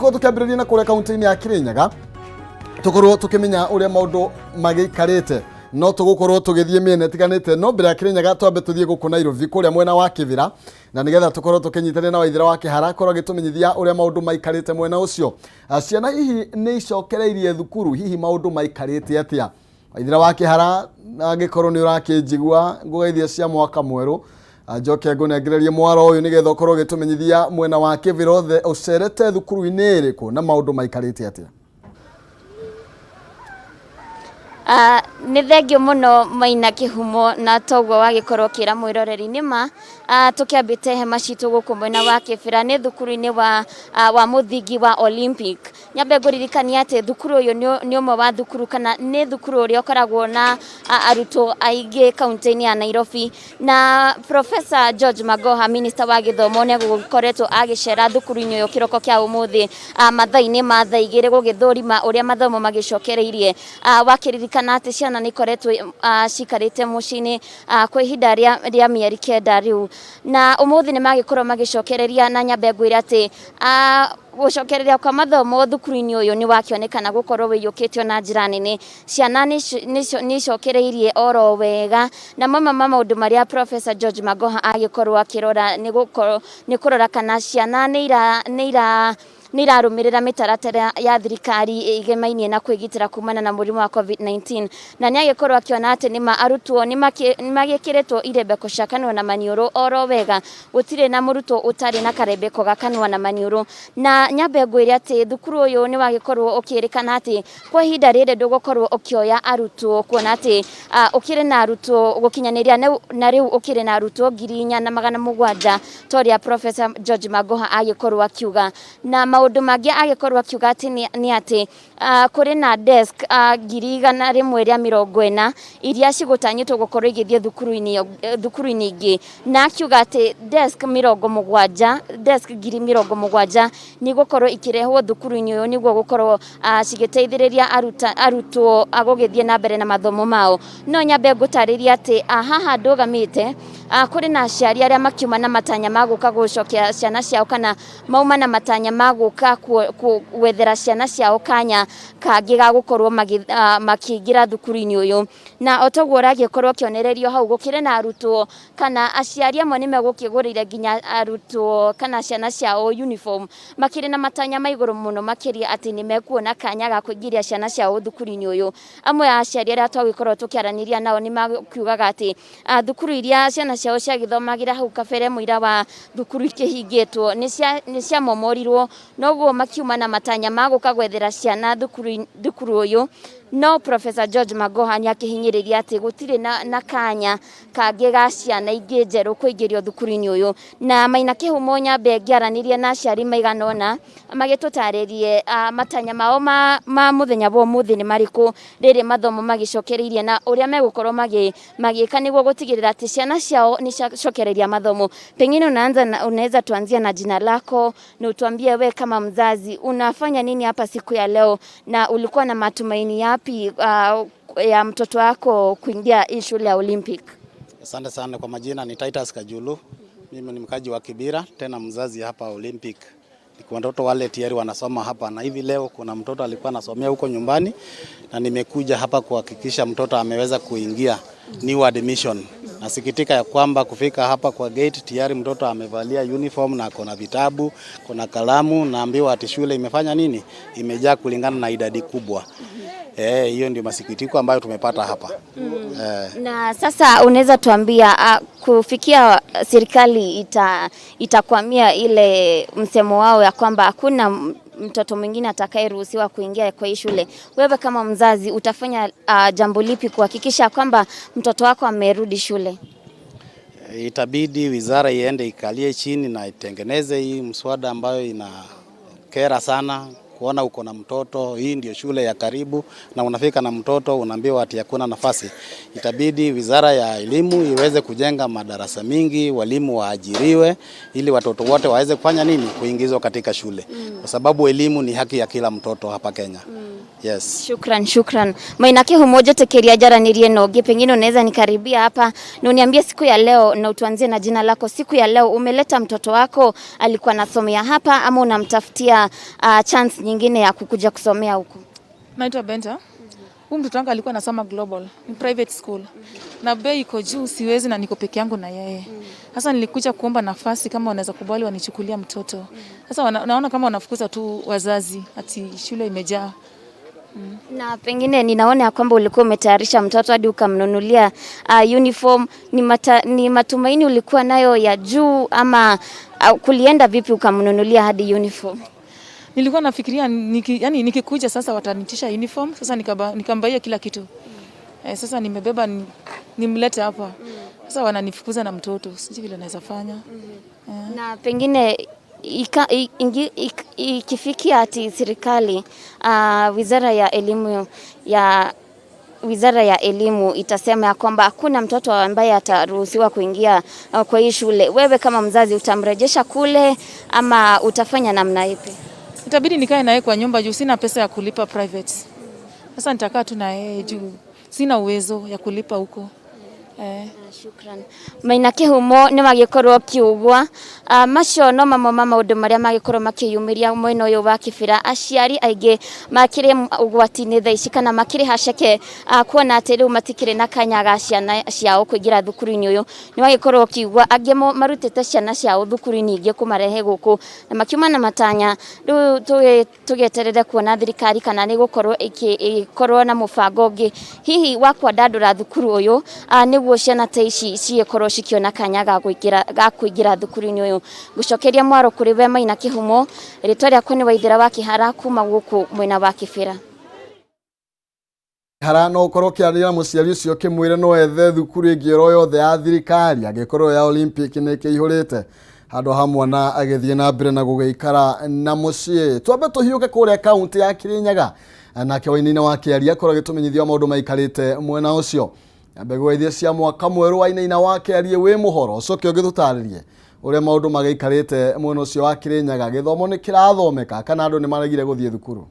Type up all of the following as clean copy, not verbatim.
ko tukambiriria na kule kaunti-ini ya Kirinyaga tukorwo tukimenya uria maundu magikarite no tugukorwo tugithie miene tiganite no mbere ya Kirinyaga twambe tuthie guku Nairobi kuria mwena wa Kivira na nigetha tukorwo tukinyitana na Waithira wa Kihara korwo gitumenyithia uria maundu maikarite mwena ucio. Ciana hihi ni icokereirie thukuru hihi maundu maikarite atia? Waithira wa Kihara agikorwo ni urakijigua ngugeithia cia mwaka mweru njoke ngunegererie mwaro uyu nigetha ukorwo gitumenyithia mwena wa Kivira othe ucerete thukuru-ini iriku na maundu maikarite atia? Nĩ thengio mũno Maina Kihumo na toguo wagikorwo kĩra mwĩroreri nĩma tukĩambĩte hema citũ gũkũ mwena wa Kĩbĩra nĩ thukuru-inĩ wa mũthingi wa Olympic. Nyambe ngũririkania atĩ thukuru ũyũ nĩ ũmwe wa thukuru kana nĩ thukuru ũrĩa ũkoragwo na arutwo aingĩ kaunti-inĩ ya Nairobi, na Professor George Magoha minister wa gĩthomo nĩ gũkoretwo agĩcera thukuru-inĩ ũyũ kĩroko kĩa ũmũthĩ mathaa-inĩ ma thaa igĩrĩ gũgĩthũrima ũrĩa mathomo magĩcokereirie. Wakiririkana atĩ ciana nĩ ikoretwo cikarĩte mũciĩ-inĩ kwa ihinda rĩa mĩeri kenda rĩu, na ũmũthĩ nĩ magĩkorwo magĩcokereria, na nyambe ngwĩre atĩ gucokereria kwa mathomo thukuru-inĩ ũyũ nĩ wakĩonekana gũkorwo wĩiyũkĩtio na njĩra nene. Ciana nĩ icokereirie oro wega, na mamwe ma maũndũ marĩa Professor George Magoha agĩkorwo akĩrora nĩ kũrora kana ciana nĩ irarũmĩrĩra mĩtaratara ya thirikari ĩgemainie na kwĩgitĩra kumana na mũrimũ wa COVID-19, na nĩ agĩkorwo akĩona atĩ nĩma arutwo nĩ magĩkĩrĩtwo irembeko cia kanua na maniũrũ oro wega, gũtirĩ na mũrutwo ũtarĩ na karembeko ga kanua na maniũrũ. Na nyambe ngwĩre atĩ thukuru ũyũ nĩ wagĩkorwo ũkĩrĩkana atĩ kwa ihinda rĩrĩ ndũgũkorwo ũkĩoya arutwo, kuona atĩ ũkĩrĩ na arutwo gũkinyanĩria na rĩu ũkĩrĩ na arutwo 4,700 torĩa Professor George Magoha agĩkorwo akiuga. Na maũndũ mangĩ agĩkorwo akiuga atĩ nĩ atĩ kũrĩ na desk 140 iria cigũtanyĩtwo gũkorwo igĩthiĩ thukuru-inĩ ingĩ, na akiuga atĩ desk 70,000 nĩ gũkorwo ikĩrehwo thukuru-inĩ ũyũ nĩguo gũkorwo cigĩteithĩrĩria arutwo gũgĩthiĩ na mbere na mathomo mao. No nyambe ngũtarĩria atĩ haha ndũgamĩte kũrĩ na aciari arĩa makiuma na matanya ma gũka gũcokia ciana ciao kana mauma na matanya ma gũka gwethera ciana ciao kanya kangĩ ga gũkorwo makĩingĩra thukuru-inĩ ũyũ. Na otoguo ũragĩkorwo kĩonererio hau gũkĩrĩ na arutwo kana aciari amwe nĩ megũkĩgũrĩire nginya arutwo kana ciana ciao uniform, makĩrĩ na matanya ma igũrũ mũno makĩria atĩ nĩ mekuona kanya ga kũingĩria ciana ciao thukuru-inĩ ũyũ. Amwe a aciari arĩa twagĩkorwo tũkĩaranĩria nao nĩ makiugaga atĩ thukuru iria ciana ciao ciagĩthomagĩra hau kabere mũira wa thukuru ikĩhingĩtwo nĩ ciamomorirwo, noguo makiuma na matanya ma gũka gwethera ciana thukuru ũyũ. No Professor George Magoha nĩ akĩhinyĩrĩria atĩ gũtirĩ na kanya kangĩ ga ciana ingĩ njerũ kũingĩrio thukuru-inĩ ũyũ. Na Maina Kihumo nyambe ngĩaranĩria na aciari maigana ũna magĩtũtarĩrie matanya mao ma mũthenya wa ũmũthĩ nĩ marĩkũ rĩrĩ mathomo magĩcokereirie na ũrĩa megũkorwo magĩka nĩguo gũtigĩrĩra atĩ ciana ciao nĩ ciacokereria mathomo. Pengine unaweza tuanzia na jina lako na utuambie we kama mzazi unafanya nini hapa siku ya leo na ulikuwa na matumaini yapi ya mtoto wako kuingia hii shule ya Olympic? Asante sana. Kwa majina ni Titus Kajulu. Mimi ni mkaji wa Kibira, tena mzazi hapa Olympic. Niko watoto wale tayari wanasoma hapa, na hivi leo kuna mtoto alikuwa anasomea huko nyumbani na nimekuja hapa kuhakikisha mtoto ameweza kuingia new admission. Nasikitika ya kwamba kufika hapa kwa gate tayari mtoto amevalia uniform na kuna vitabu, kuna kalamu, naambiwa ati shule imefanya nini? Imejaa kulingana na idadi kubwa. Hiyo ndio masikitiko ambayo tumepata hapa. Na sasa unaweza tuambia kufikia serikali itakwamia ile msemo wao ya kwamba hakuna mtoto mwingine atakayeruhusiwa kuingia kwa hii shule, wewe kama mzazi utafanya jambo lipi kuhakikisha kwamba mtoto wako amerudi shule? Itabidi wizara iende ikalie chini na itengeneze hii mswada ambayo inakera sana kuona uko na mtoto, hii ndio shule ya karibu na unafika na mtoto unaambiwa ati hakuna nafasi. Itabidi wizara ya elimu iweze kujenga madarasa mingi, walimu waajiriwe ili watoto wote waweze kufanya nini? Kuingizwa katika shule. Kwa sababu elimu ni haki ya kila mtoto hapa Kenya. Yes. Shukran. Maina Kihumo tekeria jaranirie noge, pengine unaweza nikaribia hapa na uniambie siku ya leo, na utuanzie na jina lako. Siku ya leo umeleta mtoto wako, alikuwa anasomea hapa ama unamtafutia chance nyingine ya kukuja kusomea huku? Naitwa Benta. Huyu mtoto wangu alikuwa anasoma global, in private school. Na bei iko juu, siwezi na niko peke yangu na yeye. Sasa nilikuja kuomba nafasi kama wanaweza kubali wanichukulia mtoto. Sasa naona kama wanafukuza tu wazazi ati shule imejaa. Na pengine ninaona kwamba ulikuwa umetayarisha mtoto hadi ukamnunulia uniform. Ni matumaini ulikuwa nayo ya juu ama kulienda vipi ukamnunulia hadi uniform? Nilikuwa nafikiria nikikuja sasa watanitisha uniform, sasa nikambaia kila kitu. Sasa nimebeba nimlete hapa. Sasa wananifukuza na mtoto. Sijui vile naweza fanya. Na pengine ikifikia ati serikali Wizara ya Elimu itasema ya kwamba hakuna mtoto ambaye ataruhusiwa kuingia kwa hii shule, wewe kama mzazi utamrejesha kule ama utafanya namna ipi? Itabidi nikae naye kwa nyumba juu sina pesa ya kulipa private. Sasa nitakaa tu na yeye juu sina uwezo ya kulipa huko. Shukran. Maina Kihumo ni magikorwo kiugwa macio no mama maundu maria magikorwo makiyumiria mwena uyu wa kibira. Aciari aingi makire ugwati-ini thaa ici kana makire haceke kuona ati riu matikire na kanya ga ciana ciao kuingira thukuru-ini uyu. Ni magikorwo kiugwa angi marutite ciana ciao thukuru-ini ingi kumarehe guku na makiuma na matanya riu tugeterere kuona thirikari kana ni gukorwo ikorwo na mubango ungi hihi wa kwandandura thukuru uyu niguo ciana ta ici cikorwo cikiona kanya ga kuingira thukuru-ini uyu. Gucokeria mwaro kuri we Maina Kihumo, ritwa riakwa ni Waithira wa Kihara kuma guku mwena wa Kibira. Hara no korwo kiarira muciari ucio kimwire no ethe thukuru ingioro yothe ya thirikari angikorwo ya Olympic ni kihurite handu ha mwana agithie na mbere na gugeikara na mucii. Twambe tuhiuke kuria kaunti ya Kirinyaga nake Wainaina wa Kiaria korwo gitumenyithio maundu maikarite mwena ucio. Mbegu ithie cia mwaka mweru Wainaina wa Kiaria wi muhoro ucoke ugithutaririe uria maundu magaikarite mwena ucio wa Kirinyaga. Githomo ni kirathomeka kana andu ni maregire guthie thukuru?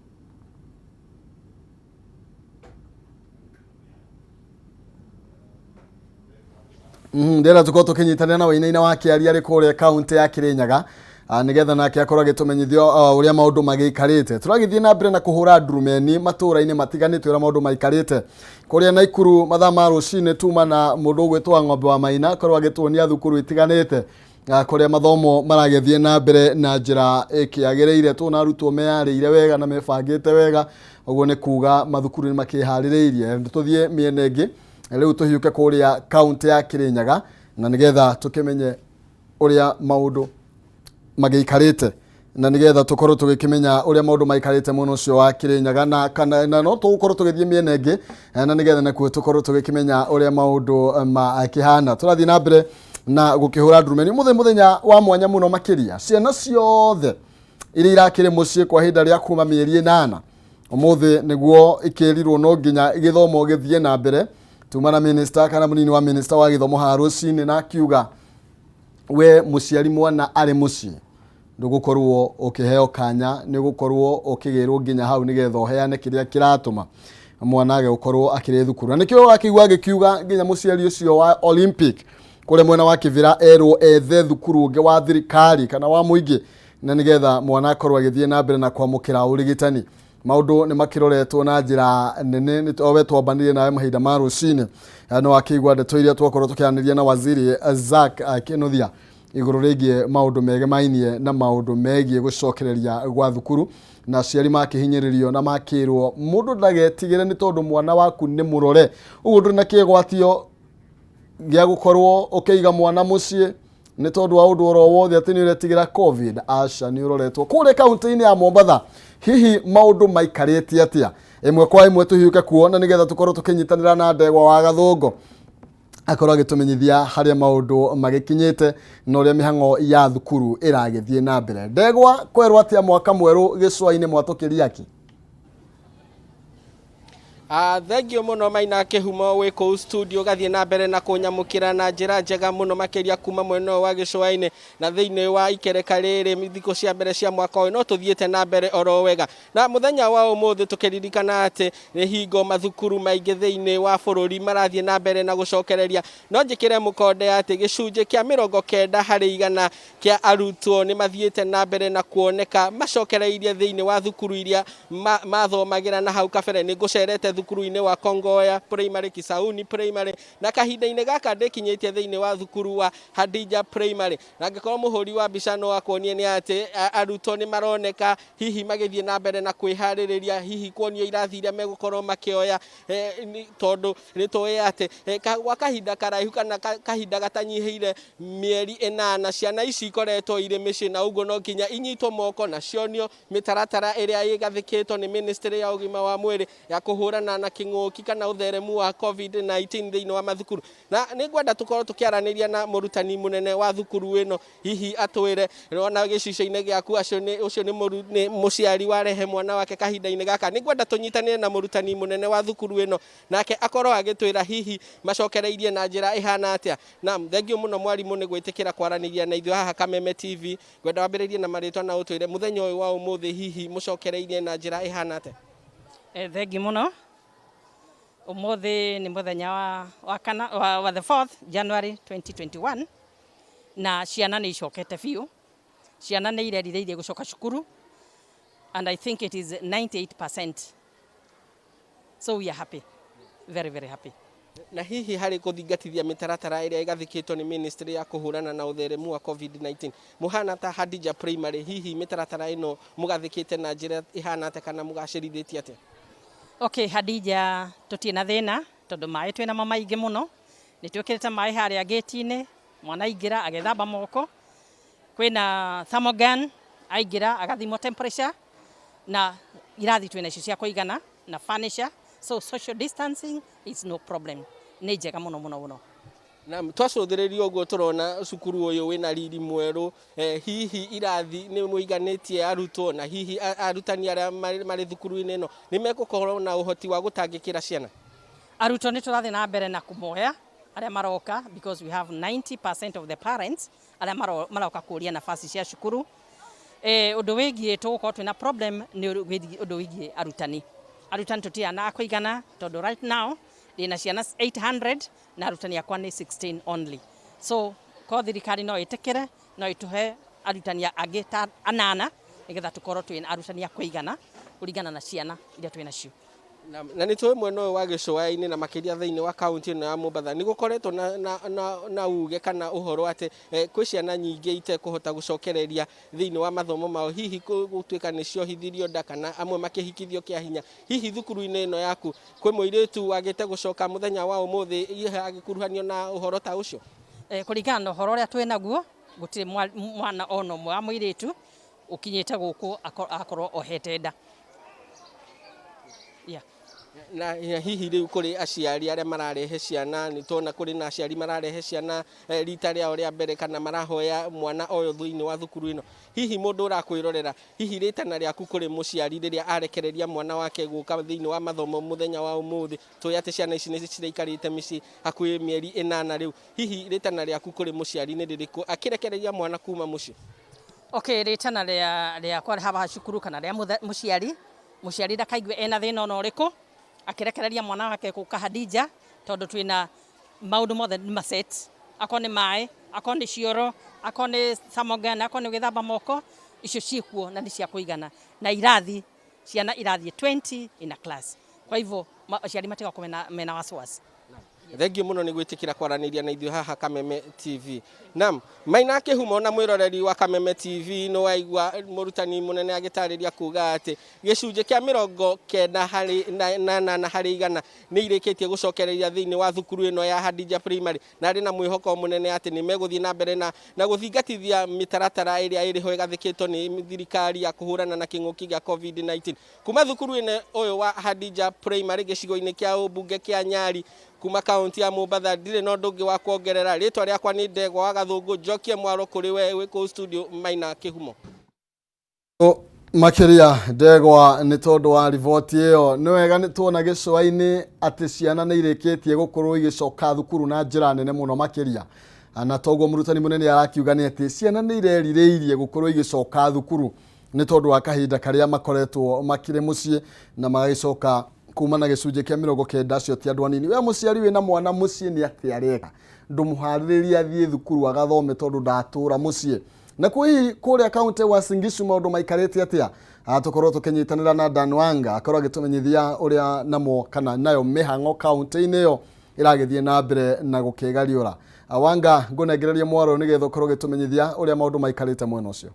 Ndera tuko tukinyitanira na Wainaina wa Kiaria ari kuria kaunti ya Kirinyaga nigetha nake akorwo agitumenyithio uria maundu magiikarite. Turagithie na mbere na kuhura ndurumeni matura-ini matiganite uria maundu maikarite kuria Naikuru mathaa ma rucini tuma na mundu gwitwa Ng'ombe wa Maina akorwo agituonia thukuru itiganite kuria mathomo maragithie na mbere na njira ikiagiriire. Tuna arutwo meyarĩire wega na mebangite wega, uguo ni kuga mathukuru ni makiharireirie. Tuthie miene ingi riu tuhiuke kuria kaunti ya Kirinyaga na nigetha tukimenye uria maundu magiikarite na nigetha tukorwo tugikimenya uria maundu maikarite muno ucio wa Kirinyaga na kana no tugukorwo tugithie miene ingi na nigetha nakuo tukorwo tugikimenya uria maundu makihana. Turathie na mbere na gukihura ndurumeni muthenya wa mwanya muno makiria ciana ciothe iria irakire mucii kwa hinda ria kuma mieri 8 umuthi niguo ikirirwo no nginya githomo githie na mbere. Tumana minister kana munini wa minister wa githomo harucini na akiuga we muciari mwana ari mucii ndugukorwo ukiheo kanya ni gukorwo ukigirwo nginya hau nigetha uheane kiria kiratuma mwana age gukorwo akiri thukuru. Nikio akigwa gikiuga nginya muciari ucio wa Olympic kule mwena wa Kibira erwo ethe thukuru ungi wa thirikari kana wa muingi na nigetha mwana akorwo agithie na mbere na kwamukira urigitani. Maundu ni makiroretwo na njira nene ni towe twambanire nawe mahinda ma rucini no akigwa ndeto iria twakorwo tukianiria na waziri Zak Kenothia iguru rigie maundu megemainie na maundu megie gucokereria gwa thukuru na aciari makihinyiririo na makirwo mundu ndagetigire ni tondu mwana waku ni murore uguo nduri na kigwatio gia gukorwo ukiiga mwana mucii ni tondu wa undu oro wothe ati ni uretigira covid. Aca ni uroretwo kure kaunti-ini ya Mombatha. Hihi maundu maikarite atia? Imwe kwa imwe tuhiuke kuona nigetha tukorwo tukinyitanira na Ndegwa wa Gathungu akorwo agitumenyithia haria maundu magikinyite na uria mihango ya thukuru iragithie na mbere. Ndegwa, kwerwo atia mwaka mweru gicwa-ini mwatukiria ki? Thengio muno Maina Kihumo wi kuu studio gathie na mbere na kunyamukira na njira njega muno makiria kuma mwena wa Gicũa-inĩ na thiini wa ikereka riri thikũ cia mbere cia mwaka ũyũ no tuthiete na mbere oro wega na muthenya wa umuthi tukiririkana ati ni hingo mathukuru maingi thiini wa bururi marathie na mbere na gucokereria no njikire mukonde ati gicunje kia 90% kia arutwo ni mathiete na mbere na kuoneka macokereirie thiini wa thukuru iria mathomagira na hau kabere ni ngucerete thukuru-ini wa Kongoya Primary, Kisauni Primary na kahinda-ini gaka ndikinyitie thiini wa thukuru wa Hadija Primary na ngikorwo muhuri wa mbica no akonie ni ati arutwo ni maroneka hihi magithie na mbere na kwihariria hihi kuonio irathi iria megukorwo makioya tondu nitoi ati gwa kahinda karaihu kana kahinda gatanyihiire mieri 8 ciana ici ikoretwo iri micii na uguo no nginya inyitwo moko na cionio mitaratara iria igathikitwo ni ministry ya ugima wa mwiri ya kuhurana na king'uki kana utheremu wa COVID-19 thiini wa mathukuru na ni ngwenda tukorwo tukiaraniria na murutani munene wa thukuru ino hihi atwire na gicicio-ini giaku ucio ni muciari warehe mwana wake kahinda-ini gaka ni ngwenda tunyitanire na murutani munene wa thukuru ino nake akorwo agitwira hihi macokereirie na njira ihana atia na thengio muno mwarimu ni gwitikira kwaraniria na ithuĩ haha Kameme TV ngwenda wambiririe na maritwa na utwire muthenya uyu wa umuthi hihi mucokereirie na njira ihana atia. Thengi muno umuthi ni muthenya wa the 4th January 2021 na ciana ni icokete biu ciana ni irerireirie gucoka cukuru and I think it is 98%, so we are happy, very very happy. Na hihi hari kuthingatithia mitaratara iria igathikitwo ni ministry ya kuhurana na utheremu wa COVID-19 muhana ta Hadija Primary hihi mitaratara ino mugathikite na njira ihana ate kana mugacirithĩtie ate? Okay, Hadija tutina thina tondu mai twina mama ingi muno ni twikirite mai haria gate-ini mwana aingira agethamba moko kwina thermogun aingira agathimo temperature na irathi twina icio cia kuigana na furniture, so social distancing is no problem, ni njega muno muno muno. Na twacuthiririo uguo turona cukuru uyu wina riri mweru hihi irathi ni muiganitie arutwo na hihi arutani aria mari thukuru-ini ino ni megukorwo na uhoti wa gutangikira ciana? Arutwo ni turathi na mbere na kumoya aria maroka because we have 90% of the parents aria maroka kuria nafasi cia cukuru. Undu wigie tugukorwo twina problem ni undu wigie arutani tutiana kuigana tondu right now dina ciana 800 na arutani akwa ni 16 only, so ko thirikari no itikire no ituhe arutani angi ta 8 nigetha tukorwo twina arutani akuigana kuringana na ciana iria twina cio. Na ni tuwe mwena wa Gicũa-inĩ na makiria thiini wa kaunti ino ya Mombatha ni gukoretwo na uge kana uhoro ati kwi ciana nyingi itekuhota gucokereria thiini wa mathomo mao hihi gutuika ni ciohithirio nda kana amwe makihikithio kia hinya hihi thukuru-ini ino yaku kwi muiritu wagite gucoka muthenya wa umuthi agikuruhanio na uhoro ta ucio? Kuringana na uhoro uria twina guo gutire mwana ono mwe wa muiritu ukinyite guku akorwo ohete nda. Yeah. Na hihi riu kuri aciari aria mararehe ciana ni tona kuri na aciari mararehe ciana rita riao ria mbere kana marahoya mwana oyo thiini wa thukuru ino hihi mundu urakwirorera hihi ritana riaku kuri muciari riria arekereria mwana wake guka thiini wa mathomo muthenya wa umuthi tui ati ciana ici ni ciraikarite micii hakuhi mieri 8 riu hihi ritana riaku kuri muciari ni ririku akirekereria mwana kuma mucii? Okay, ritana ria kwa haba cukuru kana ria muciari ndakaigue ena thina ona uriku akirekereria mwana wake guka Hadija tondu twina maundu mothe ni maset, akoni mai akoni cioro akoni thermogun akoni githamba moko icio ciikuo na ni cia kuigana na irathi ciana irathi 20 in a class, kwa hivyo aciari matiga mena wasiwasi. Thengio muno ni gwitikira kwaraniria na ithuĩ haha Kameme TV. Naam, Maina Kihumo na mwiroreri wa Kameme TV no waigua murutani munene agitariria kuga ati gicunje kia 90% hari igana ni irikitie gucokereria thiini wa thukuru ino ya Hadija Primary na ari na mwihoko munene ati ni meguthie na mbere na guthingatithia mitaratara iria iriho igathikitwo ni thirikari ya kuhurana na king'uki gia COVID-19 kuma thukuru ino uyu wa Hadija Primary gicigo-ini kia ubunge kia Nyari kuma kaunti ya Mombatha ndire no ndungi wa kuongerera. Ritwa riakwa ni Ndegwa wa Gathungu, njokie mwaro kuri we wi ku studio Maina Kihumo. Makiria ndegwa ni tondu wa riboti iyo ni wega ni tuona gicua-ini ati ciana ni irikitie gukorwo igicoka thukuru na njira nene muno makiria na toguo murutani munene arakiuga ni ati ciana ni irerireirie gukorwo igicoka thukuru ni tondu wa kahinda karia makoretwo makire mucii na magagicoka kuma na gicunje kia 90 cio ti andu anini. We muciari wina mwana mucii ni ati areka ndumuhaririria athie thukuru agathome tondu ndatura mucii na kui kuria kaunti wa Singishu maundu maikarite atia tukorwo tukinyitanira na Dan Wanga akorwo agitumenyithia uria namo kana nayo mihango kaunti-ini iyo iragithie na mbere na gukigariura. Wanga ngunegereria mwaro nigetha ukorwo gitumenyithia uria maundu maikarite mwena ucio.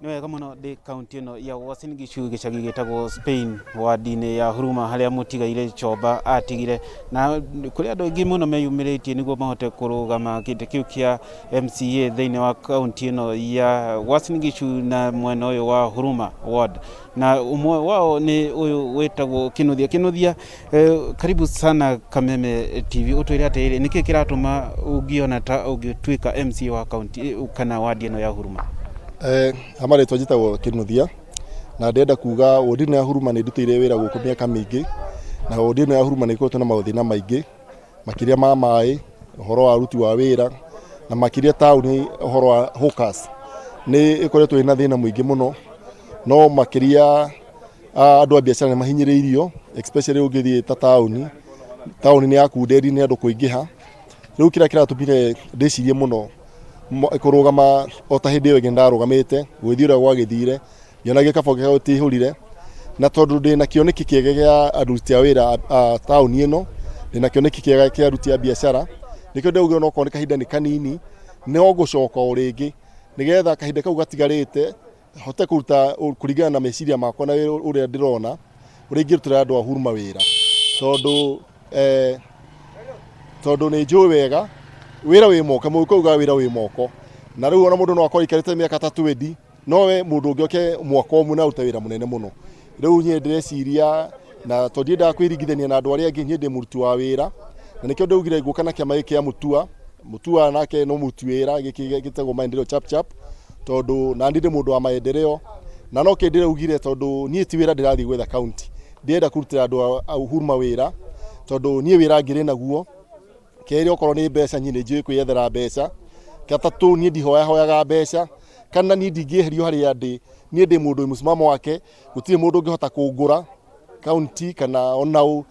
Ni wega muno ndi kaunti ino ya Uasin Gishu gicagi gitagwo Spain wadi-ini ya Huruma haria mutigaire Choba atigire na kuri andu aingi muno meyumiritie niguo mahote kurugama giti kiu kia MCA thiini wa kaunti ino ya Uasin Gishu na mwena uyu wa Huruma ward na umwe wao ni uyu wetagwo Kinuthia. Karibu sana Kameme TV. Utwire atiri niki kiratuma ungiona ta ungituika MCA wa kaunti kana wadi ino ya Huruma? Hamare twajitagwo Kinuthia na ndenda kuga wodi ya Huruma ni ndutire wira guku miaka mingi na wodi ya Huruma ni ikoretwo na mathina maingi makiria ma mai uhoro wa ruti wa wira na makiria tauni uhoro wa hawkers ni ikoretwo ina thina muingi muno no makiria andu a biashara ni mahinyiriirio especially ugithie ta tauni ni yakunderi ni andu kuingiha riu kira kiratumire ndicirie muno kurugama ota hindi iyo ndarũgamĩte gwĩthiũra gwagĩthire nyonagia kabo gĩtihũrire na tondu ndĩ na kĩoneki kĩega gĩa aruti a wĩra taũni ĩno ndĩ na kĩoneki kĩega kĩa aruti a biashara nĩkĩo ndĩrauga no korwo kahinda nĩ kanini no gũcoka o rĩngĩ nĩgetha kahinda kau gatigarĩte hote kũruta kũringana na meciria makwa na ũrĩa ndĩrona ũrĩa ingĩrutĩra andũ a Huruma wĩra tondu nĩ njũĩ wega wira wi moko mu kuga wira wi moko na riu ona mundu no akora ikarite miaka 3 wedi no we mundu ngioke mwaka umwe na uta wira munene muno riu nye ndĩreciria na tondĩ ndakwiringithania na andu aria angi nye ndi muruti wa wira na nikio ndaugire guka na kiama giki ya mutua nake no muruti wira giki gitagwo maendeleo chap tondu na ndi mundu wa maendeleo na no kĩndĩ ugire tondu nie ti wira ndirathi gwetha county ndienda kurutira andu a Huruma wira tondu nie wira ngire naguo keri okorwo ni mbeca nyine njui kwiyethera mbeca gatatu nie ndihoyaga mbeca kana ni ndingĩeherio harĩa ndĩ nie ndi mundu musimamo wake gutire mundu ngihota kungura county kana onau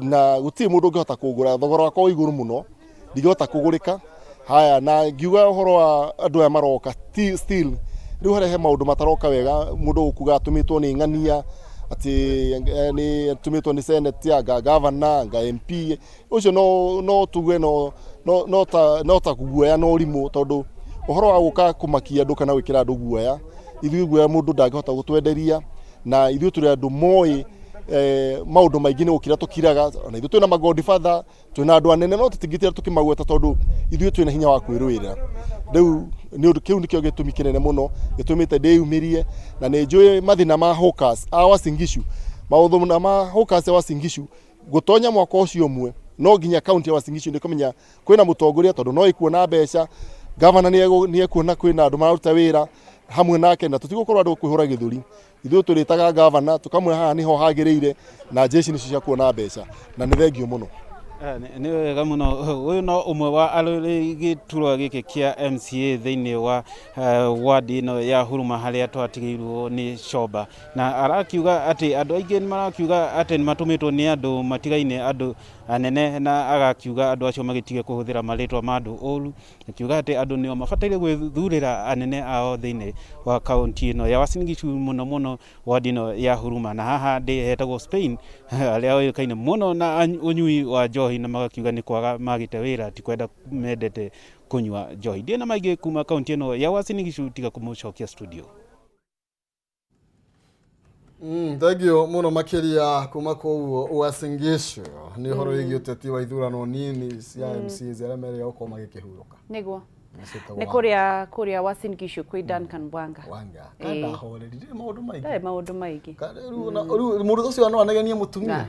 na gutire mundu ngihota kungura thogora wakwa iguru muno ndingihota kugurika haya na ngiuga uhoro wa andu aya maroka still riu harehe maundu mataroka wega mundu ukuga atumitwo ni ng'ania ati ni atumitwo ni senate ya governor MP ucio no tuge no ta kuguoya no rimu tondu uhoro wa guka kumakia andu kana gwikira andu guoya ithui guoya mundu ndangihota gutwenderia na ithui turi andu moi maundu maingi ni gukira tukiraga na ithui twina magodfather twina andu anene no tutingitira tukimagweta tondu ithui twina hinya wa kwirwira riu ni undu kiu nikio gitumi kinene muno gitumite ndiyumirie na ni njui mathina ma hawkers a Uasin Gishu maundu na ma hawkers a Uasin Gishu gutonya mwaka ucio umwe no nginya county ya Uasin Gishu ndikumenya kwina mutongoria tondu no ikuona mbeca governor ni ekuona kwina andu maruta wira hamwe nake na tutigukorwo andu kwihura githuri ithuĩ turitaga governor tukamwe haha niho hagĩrĩire na jeshi nicio cia kuona mbeca na nĩ thengio muno. Ni wega muno uyu no umwe wa arori giturwa giki kia MCA thiini wa wadi ino ya Huruma haria twatigiirwo ni Choba na arakiuga ati andu aingi ni marakiuga ati ni matumitwo ni andu matigaine andu anene na agakiuga andu acio magitige kuhuthira maritwa ma andu oru akiuga ati andu nio mabataire gwithurira anene ao thiini wa kaunti ino ya Uasin Gishu muno wadi ino ya Huruma na haha ndi hetagwo Spain aria oikaine muno na unyui wa njohi na magakiuga ni kwaga magite wira ti kwenda mendete kunywa njohi ndi na maige kuma kaunti ino ya Uasin Gishu tiga kumucokia studio. Thank you muno makiria kuma ku Uasin Gishu ni horo igi uteti wa ithurano nini cia MC zera mere oko magikihuruka niguo ni kuria Uasin Gishu kwi Duncan Bwanga kada horeri maundu maingi riu mundu ucio no anegenie mutumia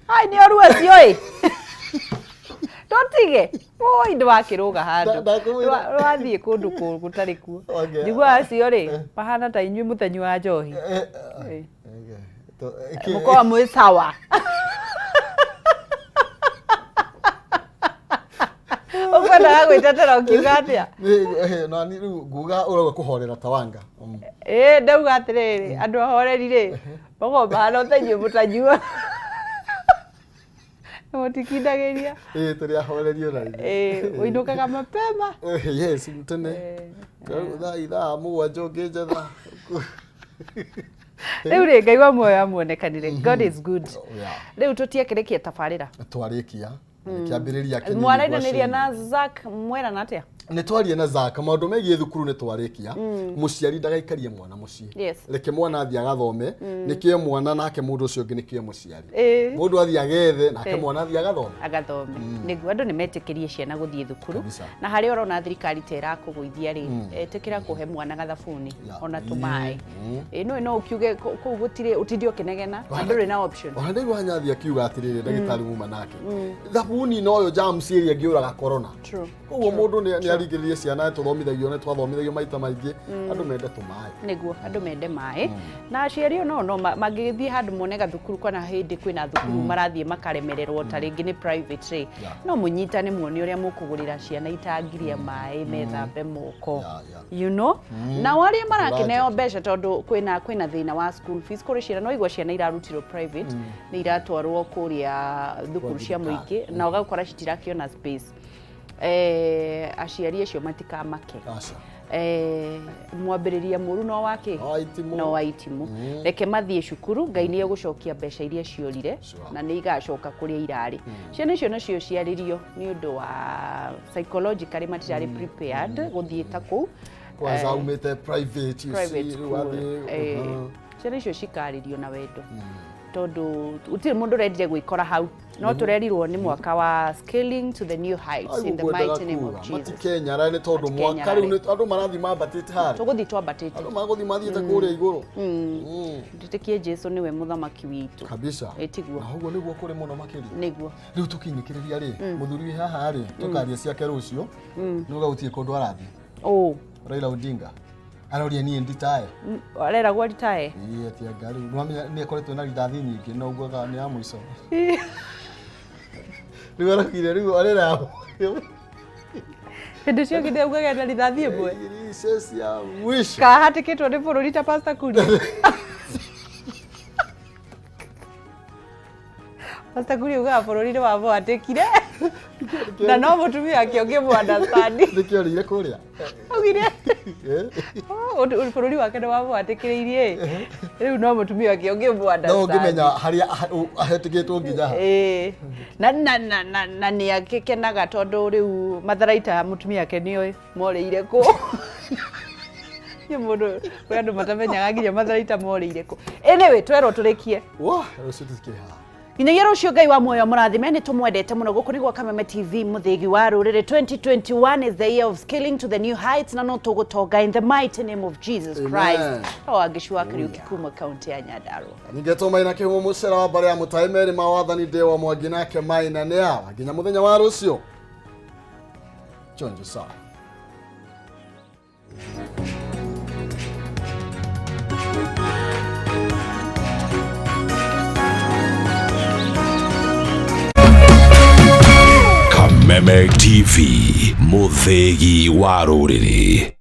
ai ni oru acio Totige. Oi ndwakiruga handu. Rwathie kundu gutari kuo. Njigua acio ri pahana ta inyui mutenyu wa njohi. Mukwa mwi sawa. Ukwenda gwitetera ukiuga atia? Na ni nguga uroga kuhorera tawanga. Ndauga atiriri andu ahoreri ri bogo bahana utenyu mutanyua. Mutikindagiria. Turi ahoreri ona. Uinukaga mapema. Yes, mtene. Ithaa mugwanja ngetha. Riu ri ngaigua muoyo amuonekanire. God is good. Riu tutiekerekia tabarira. Twarikia. Kiambiriria kinyi. Mwarainaniria na Zack mwera na atia? Nĩ twarie na Zack maũndũ megiĩ thukuru nĩ twarĩkia mũciari ndagaikarie mwana mũciĩ reke mwana athiĩ agathome nĩkĩo mwana nake mũndũ ũcio ũngĩ nĩkĩo mũciari mũndũ athiĩ agethe nake mwana athiĩ agathome nĩguo andũ nĩ metĩkĩrie ciana gũthiĩ thukuru na harĩa ũrona thirikari ta ĩrakũgũithia rĩ ĩtĩkĩra kũhe mwana gathabuni ona tũmaĩ no ũkiuge kũu gũtirĩ ũtindi ũkĩnegena ndũrĩ na option ona ndĩigua nyathi akiuga atĩrĩrĩ ndagĩtarĩ muma nake thabuni no yo germs ĩrĩa ĩngĩũraga corona koguo mũndũ nĩ arigĩrĩrie ciana tũthomithagio nĩ twathomithagio maita maingĩ andũ mende tũmaĩ nĩguo andũ mende maĩ na aciari no mangĩgĩthiĩ handũ mone gathukuru kana hĩndĩ kwĩna thukuru marathiĩ makaremererwo ta rĩngĩ nĩ private rĩ no mũnyitane muone ũrĩa mũkũgũrĩra ciana itangiria maĩ methambe moko you know na arĩa marakĩneo mbeca tondũ kwĩna thĩna wa school fees kũrĩ ciana no igua ciana irarutirwo private nĩ iratwarwo kũrĩa thukuru cia mũingĩ na ũgakora citirakĩona space aciari acio matikamake mwambĩrĩria mũru no wake no waitimu reke mathiĩ cukuru Ngai nĩ egũcokia mbeca iria ciorire na nĩ igacoka kũrĩa irarĩ ciana icio nacio ciarĩrio nĩ ũndũ wa psychologically matirarĩ prepared gũthiĩ ta kũu kwanza umĩte private ciana icio cikarĩrio na wendo tondu utirĩ mũndũ ũrendire gwĩkora hau no tũrerirwo nĩ mwaka wa scaling to the new heights in the mighty name of Jesus Matikenya nĩ tondu mwaka rĩu andũ marathi mambatĩte harĩ tũgũthiĩ twambatĩte andũ magũthiĩ mathiĩte kũrĩa igũrũ ndĩtĩkie Jesu niwe mũthamaki witũ kabisa ĩtiguo na ũguo nĩguo kũrĩ mũno makĩria nĩguo rĩu tũkinyĩkĩrĩria rĩ mũthuri haha rĩ tũkaria ciake rũciũ nĩuga gũtirĩ kũndũ arathiĩ Raila Odinga aroria niĩ nditae arera gwa nditae atia ngari nĩ akoretwo na rithathi nyingĩ na ũguo nĩ ya mũico rĩu arokire rĩu arera hĩndĩ ciothe ndaugaga na rithathi ĩmwe cia mwisho kahatĩkĩtwo nĩ bũrũri ta Pastor Kuria Pastor Kuria ugaga bũrũri nĩ wamũhatĩkire na no mũtumia wake ũngĩmũ-understand nĩkĩo rĩire kũrĩa augire bũrũri wake nĩ wamũhatĩkĩrĩirie rĩu no mũtumia wake ũngĩmũ-understand no ũngĩmenya harĩa ahetĩkĩtwo nginya na nĩ agĩkenaga tondũ rĩu Matharaita mũtumia wake nĩoĩ morĩire kũ nĩ mũndũ kũrĩ andũ matamenyaga nginya Matharaita morĩire kũ anyway twerwo tũrĩkie rũciũ tũtikĩrĩ haha Nginyagia rũciũ Ngai wa muoyo mũrathime nĩ tũmwendete mũno gũkũ nĩguo Kameme TV mũthĩgi wa rũrĩrĩ 2021 is the year of scaling to the new heights na no tũgũtonga in the mighty name of Jesus Christ angĩcua Kariuki kuma kaunti ya Nyandarua ningeto Maina Kihumo mũcera wa mbere ya mũtaimeri mawathani ndĩ wa Mwangi nake Maina nĩ awa nginya mũthenya wa rũciũ chonjo sawa Kameme TV, mũthĩgi wa rũrĩrĩ.